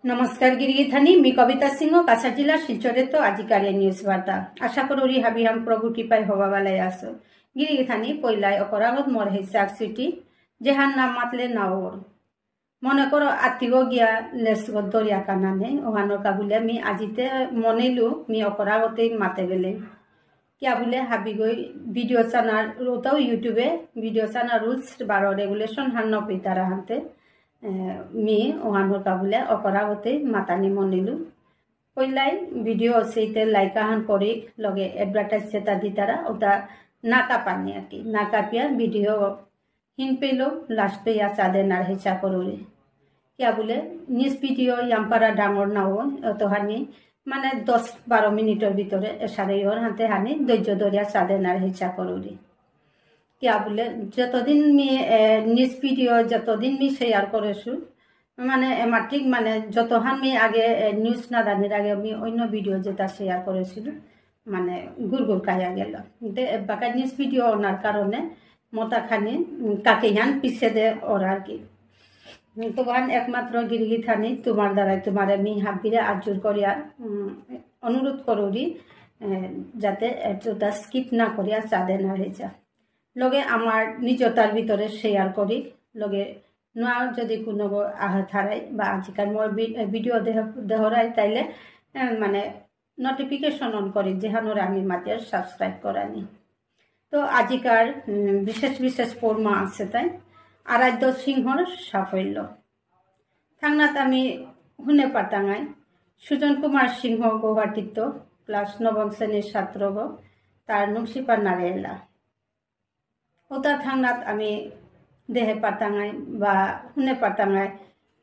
नमस्कार गिरिगिथानी मी कविता सिंह काछार जिला शिलचरे तो आजिकार न्यूज वार्ता आशा करी हाबी हम प्रभु कृपाय हवा वाले आसो गिरिगिथानी पहलाय अपरागत मोर हेसाक सिटी जेहान नाम मातले नावर मने करो आतिगो गया लेसगो दरिया कानाने ओहानो का बुले मी आजिते मनेलु मी अपरागते माते बेले क्या बुले हाबी गई वीडियो चाना रोताओ यूट्यूबे वीडियो चाना रूल्स बारो रेगुलेशन हान्न पितारा हानते मी ओहानो का बुले अपरागते मातानी मनिलु पहलाई वीडियो सेते लाइका हान करी लगे एडवर्टाइज सेता दितारा ओता नाका पानी आकी नाका पिया वीडियो हिन पेलो लास्ट पे या चादे नार हेचा करोरे क्या बोले निज वीडियो यामपारा डांगर नाओ तोहानी माने 10-12 मिनिटर भितरे एसारे और हाते हानी धैर्य दरिया चादे नार हेचा करोरे क्या बोले जतदिन मी निज वीडियो जतदिन मी शेयर करेछु माने एमाटिक माने जतहान मी आगे न्यूज ना दानिर आगे मी अन्य वीडियो जेता शेयर करेছিলু माने गुरगुर काया गेल ते बाका निज वीडियो ओनार कारणे मोता खानी काकेयान पिछे दे और आर की तो वान एकमात्र गिरिगिथानी तुम्हार द्वारा तुम्हारे मी हाबिरे आजुर करिया अनुरोध करोरी जाते एतटा स्किप ना करिया चादे ना हेजा लगे आमार निजतार भितरे शेयर करी लगे ना जदि कोनो आहत हाराय बा आजिकाल मोर भिडियो देहराय ताइले माने नोटिफिकेशन अन करी जेहानोर आमी मातिर सबस्क्राइब करानी तो आजिकार विशेष विशेष परमा आछे ताई आराध्य सिंहर साफल्य थांगनात आमी हुने पाताङाय सुजन कुमार सिंह गुवाहाटीत क्लास 9 श्रेणीर छात्र गो तार नुंसिपा नारेला ओता थांगनात आमी देहे पाताङाय बा हुने पाताङाय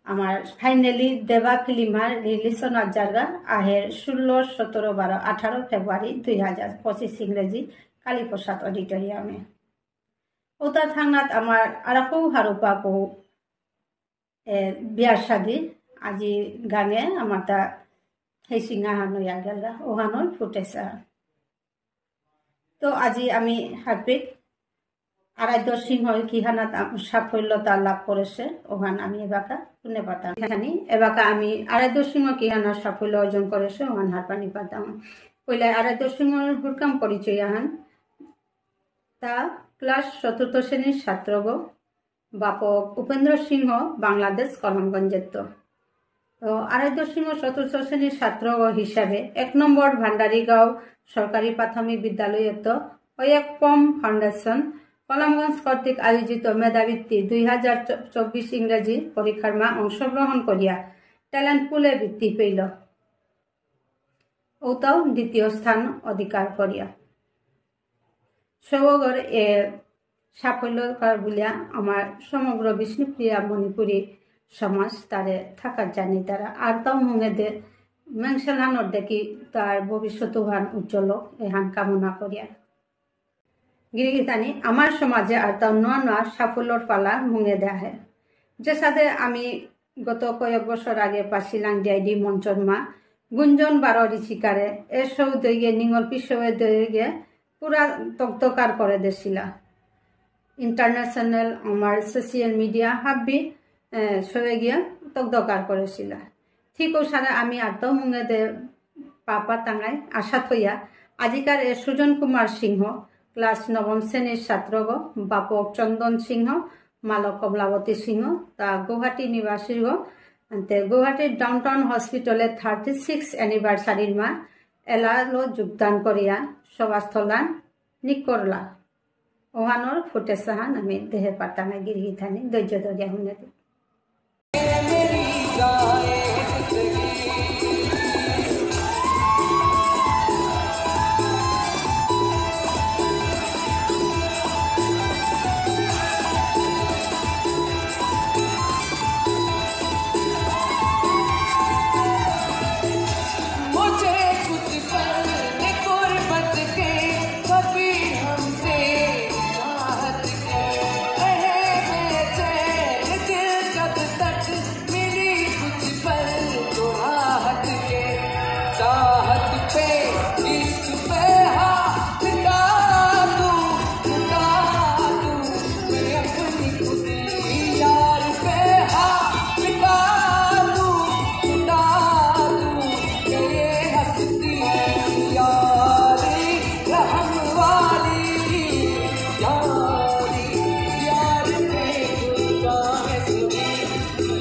आमार फाइनली देवा फिल्मा रिलिजन आजारगा आहेर 16, 17, 12, 18 फेब्रुआरी 2025 इंग्रेजी कालीप्रसाद ऑडिटोरियमे ओता थांगनात आमार आराको हारोपाको बियार शादी आजी गांगे आमाता हेसिंगा हानो यागेला ओहानोर फुटेसा तो आजी आमी हापिक आराध्य सिंह किहानात साफल्यता लाभ करेছে ওখান আমি এবাকা শুনে পাতাম এখানে এবাকা আমি আরাধ্য সিংহ কিহানার সাফল্য অর্জন করেছে ওখান হারপানি পাতাম পয়লা আরাধ্য সিংহর হুরকাম পরিচয় আহান তা ক্লাস 4 শ্রেণীর ছাত্র গো বাপক উপেন্দ্র সিংহ বাংলাদেশ কলমগঞ্জের তো আরাধ্য সিংহ 4 শ্রেণীর ছাত্র হিসাবে 1 নম্বর ভান্ডারিগাঁও সরকারি প্রাথমিক বিদ্যালয়ে তো ওয়েকপম ফাউন্ডেশন কলমগঞ্জ কর্তৃক আয়োজিত মেধাবৃত্তি 2024 ইংরেজি পরীক্ষার মা অংশগ্রহণ করিয়া ট্যালেন্ট পুলে বৃত্তি পেল ওতাও দ্বিতীয় স্থান অধিকার করিয়া সৌগর এ সাফল্য বলিয়া আমার সমগ্র বিষ্ণুপ্রিয়া মণিপুরী সমাজ তারে থাকার জানি তারা আর তাও মঙ্গেদে মেংসালানোর দেখি তার ভবিষ্যৎ হান উজ্জ্বল এহান কামনা করিয়া गिरिगितानी आमार समाजे और तार नया नया साफल्यर पाला मुंगे देया है जे साथे आमी गत कयेक बछर आगे पासिलां डिआईडी मंचर मा गुंजन बारो ऋषिकारे ए सौ दैगे निंगल पिछवे दैगे पूरा तकतकार करे देसिला इंटरनेशनल आमार सोशल मिडिया हाबी सवे गिया तकतकार करेसिला ठीक ओ सारा आमी आरताव मुंगे दे पापा तांगाय आशा थइया आजिकार ए सुजन कुमार सिंह क्लास 9 শ্রেণীর ছাত্র গো বাপক চন্দন সিংহ মালক কমলাবতী সিংহ তা গুয়াহাটি নিবাসী গো তে গুয়াহাটির ডাউনটাউন হসপিটালে 36 অ্যানিভার্সারির মা এলালো যোগদান করিয়া সভাস্থলান নিকরলা ওহানোর ফুটে সাহান আমি দেহে পাতামে গিরগিথানি ধৈর্য ধরিয়া হুনে दिल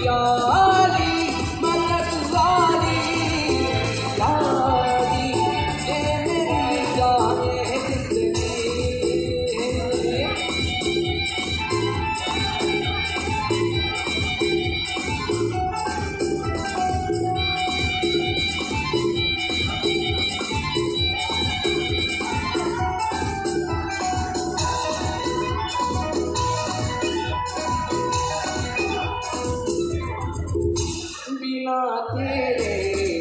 यारी मदद वाली यारी ये मेरी जाने जिंदगी बिना तेरे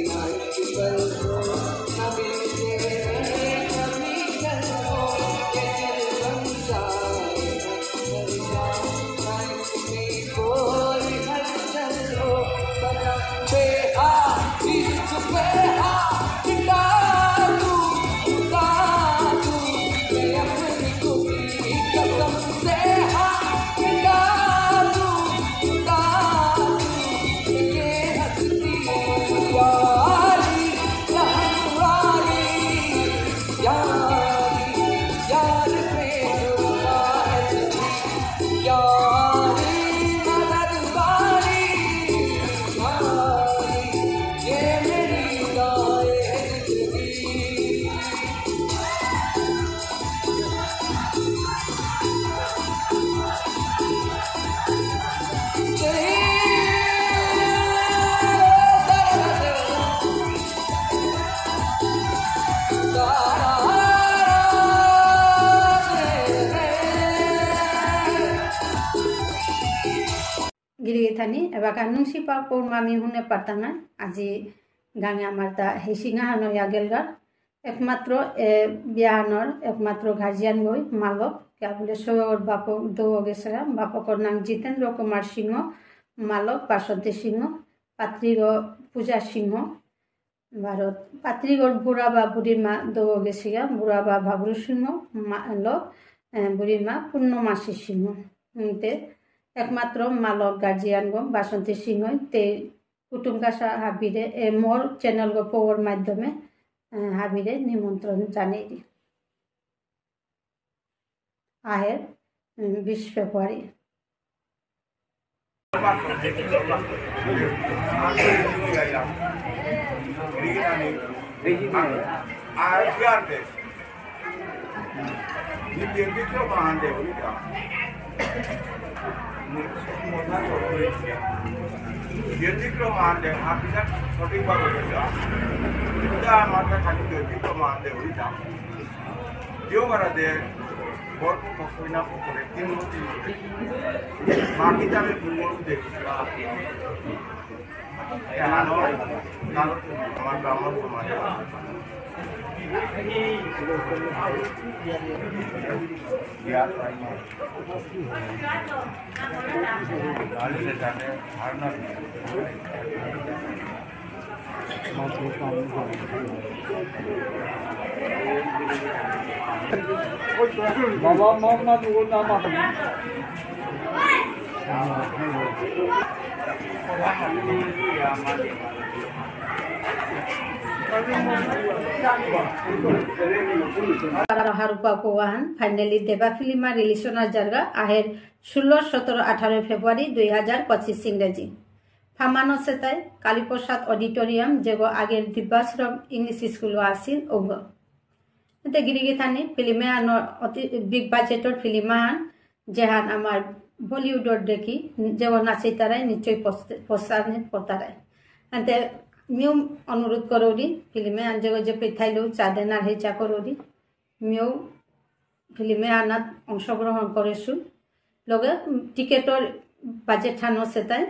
ना एक पल को न बिन तेरे कभी चल हो ये दिल बन जाए हर जाए इसमें कोई हलचल हो बना इश्क मिटा दूं मैं अपनी खुदी कसम से मिटा दूं ये हस्ती वाली रहम वाली यारी यार बेवफा यारी मदद वाली यारी ये मेरी गाए जिंदगी গিরিগিথানি এবার কানুংসি পা পৌর্ণামি হুনে পারতানা আজি গাঙে আমার তা হেসিঙা হানয়া গেলগার একমাত্র বিয়াহানর একমাত্র গার্জিয়ান বই মালক কে বলে সৈয়দ বাপক দৌ গেছরা বাপকর নাম জিতেন্দ্র কুমার সিংহ মালক বাসন্তী সিংহ পাত্রীগ পূজা সিংহ ভারত পাত্রীগর বুড়া বা বুড়ির মা দৌ গেছিগা বুড়া বা ভাবরু সিংহ মালক বুড়ির মা পূর্ণমাসী সিংহ তে একমাত্র মালক গার্জিয়ান গো বাসন্তী সিংহ তে কুটুমকাশা হাবিরে মোর চ্যানেল গো পৌর মাধ্যমে হাবিরে নিমন্ত্রণ জানিয়ে দি আহের 20 ফেব্রুয়ারি ব্যতিক্রমান্তে হাতিটা সঠিকভাবে এটা আমাদের খালি ব্যতিক্রমান্তে ওইটা দেওয়ারাদের বড় কইনা করে তিন বাকিটা আমি ভুল দেখছিলাম আমার ব্রাহ্মণ সমাজ বাবা মোহাম্মদ নাম আছে হারুপা কোয়াহান ফাইনালি দেবা ফিল্মা রিলিশনার জায়গা আহের 16, 17, 18 ফেব্রুয়ারি 2025 ইংরেজি ফামানো সেতাই কালীপ্রসাদ অডিটোরিয়াম যেগো আগের দিব্যাশ্রম ইংলিশ স্কুল আসিল ওগ এতে গিরিগিথানি ফিল্মে আন অতি বিগ বাজেটর ফিল্মাহান যেহান আমার বলিউডর দেখি যেগো নাচি তারাই নিশ্চয়ই প্রস্তাবনে পড়তারাই এতে মিউ অনুরোধ করোরি ফিল্মে আন যেগো যে পেথাইলো চাঁদেনার হেচা করোরি মিউ ফিল্মে আনাত অংশগ্রহণ করেছু লগে টিকেটর বাজেট থানো সেটাই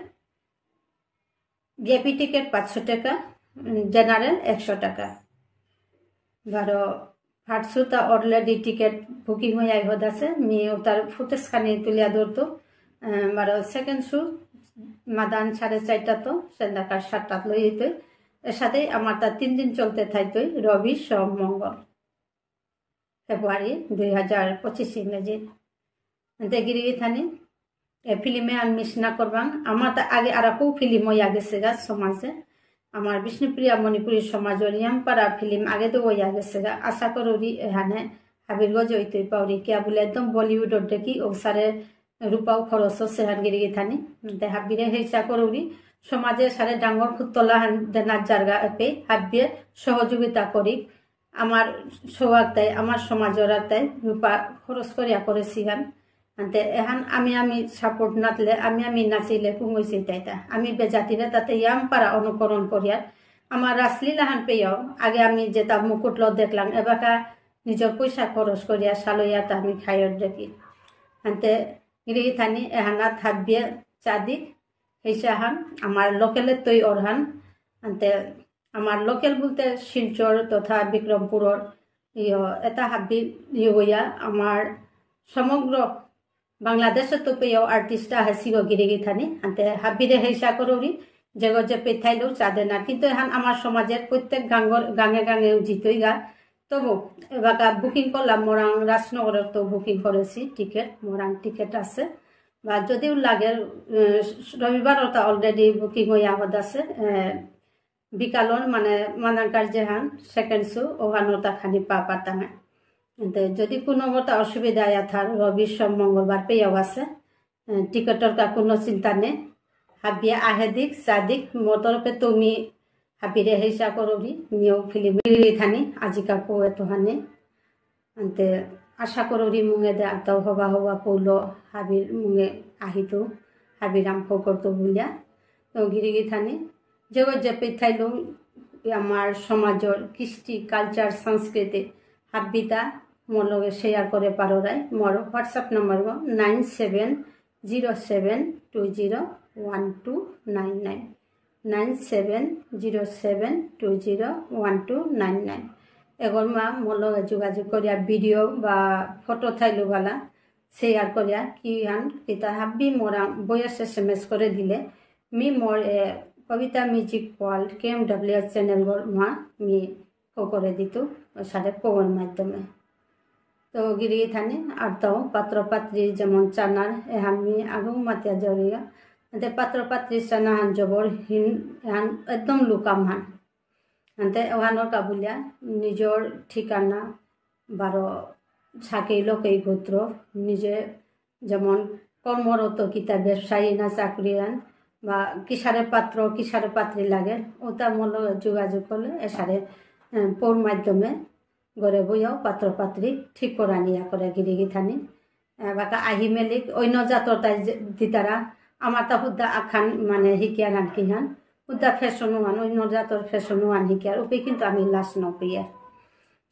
ভিআইপি টিকেট 500 টাকা জেনারেল 100 টাকা বারো ফাটসুতা অলরেডি টিকেট বুকিং হয়ে আই হদাছে মেয়ে তার ফুটেজ খানি তুলিয়া ধরতো বারো সেকেন্ড শু মাদান 4:30 তো সন্ধ্যাকার 7টা লই হইতই এর সাথে আমার তা 3 দিন চলতে থাকতই রবি সোম মঙ্গল ফেব্রুয়ারি 2025 ইংরেজি দেগিরি থানি ফিল্মে আর মিস না করবাং আমার তা আগে আর কো ফিল্ম হইয়া গেছে গা সমাজে আমার বিষ্ণুপ্রিয়া মণিপুরী সমাজ রিয়ামপাড়া ফিল্ম আগে তো হইয়া গেছে গা আশা করি এখানে হাবিরগঞ্জ হইতে পারি কে বলে একদম বলিউডর দেখি ওসারে রূপাও খরচ সেহান গিরি থানি হাবিরে হেসা করুরি সমাজের সারে ডাঙর ফুতলা দেনার জায়গা এপে হাবিয়ে সহযোগিতা করি আমার সৌভাগ দেয় আমার সমাজের দেয় রূপা খরচ করিয়া করেছি গান আনতে এহান আমি সাপোর্ট নাতলে আমি নাচিলে কুঙইছি তাইতা আমি বেজাতিরে তাতে ইয়াম পারা অনুকরণ করিয়া আমার রাসলীলাহান পেয়েও আগে আমি যেটা মুকুটল দেখলাম এবাকা নিজের পয়সা খরচ করিয়া সালইয়াটা আমি খাইর দেখি আনতে গিরি থানি এহানাত হাবিয়ে চাদিক হেসাহান আমার লোকেলের তৈ অরহান আনতে আমার লোকেল বলতে শিলচর তথা বিক্রমপুরের এটা হাবি হইয়া আমার সমগ্র বাংলাদেশে তো পেয়েও আর্টিস্ট হাসিগ গিরি থানি আনতে হাবিরে হেসা করি জগৎ যে পেথাইলেও চাঁদে না কিন্তু এখন আমার সমাজের প্রত্যেক গাঙে গাঙে জিতই গা তবু এবার বুকিং করলাম মোরাং রাজনগরের তো বুকিং করেছি টিকিট মোরাং টিকিট আছে বা যদিও লাগে রবিবার ওটা অলরেডি বুকিং হয়ে আহত আছে বিকালর মানে মানাঙ্কার যেহান সেকেন্ড শো ওখানোটা খানি পাতা না কিন্তু যদি কোনো মতো অসুবিধা থার রবি সোম মঙ্গলবার পেয়েও আছে টিকিটের কোনো চিন্তা নেই হাবিয়ে আহে দিক চাদিক মোটরপে তুমি হাবিরে হেসা করবি মিও ফিলিম থানি আজিকার পো এত হানে আনতে আশা করি মুঙে দে আতাও হবা পৌল হাবির মুঙে আহিতো হাবিরাম করতো বুলিয়া তো গিরি থানি জগৎ যে পেথাইল আমার সমাজের কৃষ্টি কালচার সংস্কৃতি হাবিতা মোর লগে শেয়ার করে পারো রায় মোর হোয়াটসঅ্যাপ নম্বর 9707201299 9707201299 এগর মা মোর লগে যোগাযোগ করিয়া ভিডিও বা ফটো থাইলো বালা শেয়ার করিয়া কি হান কিতা হাবি মোরা বয়স SMS করে দিলে মি মোর কবিতা মিউজিক ওয়ার্ল্ড KMW চ্যানেল মা মি করে দিত সাড়ে পৌর মাধ্যমে তো গিরি থানে আর তাও পাত্রপাত্রী যেমন চানার এহান মি আগু মাতিয়া জড়িয়া এতে পাত্রপাত্রী চানা হান জবর হিন এহান একদম লুকাম হান এতে ওহানোর কাবুলিয়া নিজের ঠিকানা বারো সাকেই লোকেই গোত্র নিজে যেমন কর্মরত কিতা ব্যবসায়ী না চাকরিয়ান বা কিসারে পাত্র কিসারে পাত্রী লাগে ওটা মূল যোগাযোগ করলে এসারে পৌর মাধ্যমে গড়ে বইয়াও পাত্র পাত্রী ঠিক করা নিয়া করে গিরি থানি বাকা আহি মেলিক অন্য জাতর তাই দিতারা আমার তা হুদ্দা আখান মানে শিকিয়ার আন কিহান হুদ্দা ফ্যাশনও আন অন্য জাতর ফ্যাশনও আন শিকিয়ার ওপে কিন্তু আমি লাশ নপিয়ে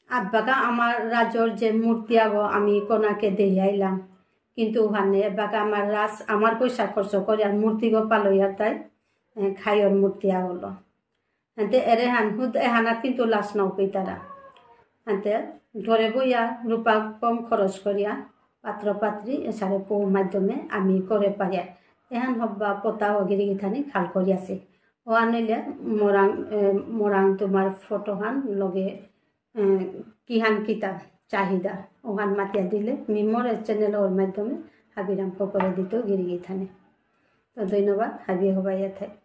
আব্বাকা আমার রাজর যে মূর্তি আগো আমি কোনাকে দিয়ে আইলাম কিন্তু ওখানে বাকা আমার রাজ আমার পয়সা খরচ করে আর মূর্তি গো পালইয়ার তাই খাইয়র মূর্তি আগলো এতে এরে হান হুদ এহানাত কিন্তু লাশ নপই তারা এতে ঘরে বইয়া রূপা কম খরচ করিয়া পাত্র পাত্রী এসারে পৌ মাধ্যমে আমি করে পারিয়া এহান হব্বা পতা অগিরি থানি খাল করিয়াছে ও আনিলে মোরাং তোমার ফটোহান লগে কিহান কিতা চাহিদা ওখান মাতিয়া দিলে মিমর চ্যানেলের মাধ্যমে হাবিরাম করে দিত গিরি থানে তো ধন্যবাদ হাবি হবাইয়া থাকে